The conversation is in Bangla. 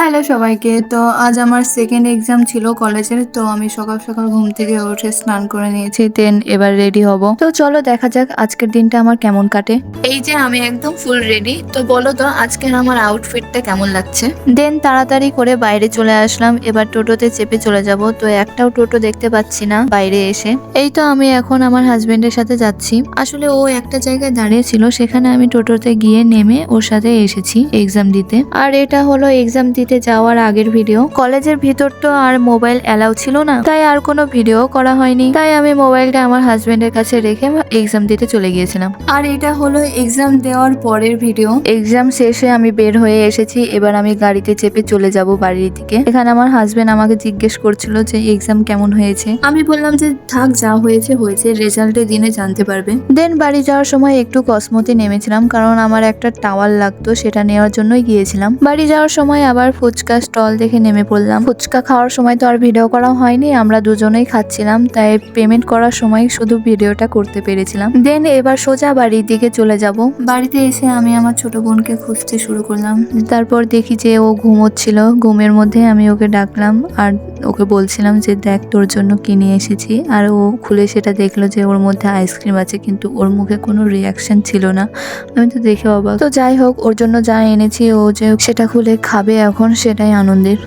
হ্যালো সবাইকে। তো আজ আমার সেকেন্ড এক্সাম ছিল কলেজের। তো আমি সকাল সকাল ঘুম থেকে উঠে স্নান করে নিয়েছি, দেন এবার রেডি হব। তো চলো দেখা যাক আজকের দিনটা আমার কেমন কাটে। এই যে আমি একদম ফুল রেডি। তো বলো তো আজকের আমার আউটফিটটা কেমন লাগছে। দেন তাড়াতাড়ি করে বাইরে চলে আসলাম, এবার টোটোতে চেপে চলে যাব। তো একটাও টোটো দেখতে পাচ্ছি না বাইরে এসে। এই তো আমি এখন আমার হাজবেন্ডের সাথে যাচ্ছি। আসলে ও একটা জায়গায় দাঁড়িয়ে ছিল, সেখানে আমি টোটোতে গিয়ে নেমে ওর সাথে এসেছি এক্সাম দিতে। আর এটা হলো এক্সাম দিতে যাওয়ার আগের ভিডিও। কলেজের ভিতর তো আর মোবাইল অ্যালাউ ছিল না, তাই আর কোনো ভিডিও করা হয়নি। তাই আমি মোবাইলটা আমার হাজবেন্ডের কাছে রেখে এক্সাম দিতে চলে গিয়েছিলাম। আর এটা হলো এক্সাম দেওয়ার পরের ভিডিও। এক্সাম শেষে আমি বের হয়ে এসেছি, এবার আমি গাড়িতে চেপে চলে যাব বাড়ির দিকে। এখানে আমার হাজবেন্ড আমাকে জিজ্ঞেস করছিল যে এক্সাম কেমন হয়েছে। আমি বললাম যে থাক, যা হয়েছে হয়েছে, রেজাল্টের দিনে জানতে পারবে। দেন বাড়ি যাওয়ার সময় একটু কসমোতে নেমেছিলাম, কারণ আমার একটা টাওয়াল লাগতো, সেটা নেওয়ার জন্যই গিয়েছিলাম। বাড়ি যাওয়ার সময় আবার ফুচকা স্টল দেখে নেমে পড়লাম। ফুচকা খাওয়ার সময় তো আর ভিডিও করা হয়নি, আমরা দুজনেই খাচ্ছিলাম, তাই পেমেন্ট করার সময় শুধু ভিডিওটা করতে পেরেছিলাম। দেন এবার সোজা বাড়ির দিকে চলে যাব। বাড়িতে এসে আমি আমার ছোট বোনকে খুঁজতে শুরু করলাম। তারপর দেখি যে ও ঘুমোচ্ছিল। ঘুমের মধ্যে আমি ওকে ডাকলাম আর ওকে বলছিলাম যে দেখ তোর জন্য কি নিয়ে এসেছি। আর ও খুলে সেটা দেখলো যে ওর মধ্যে আইসক্রিম আছে, কিন্তু ওর মুখে কোনো রিয়াকশন ছিল না। আমি তো দেখে অবাক। তো যাই হোক, ওর জন্য যা এনেছি ও যে সেটা খুলে খাবে এখন, সেটাই আনন্দের।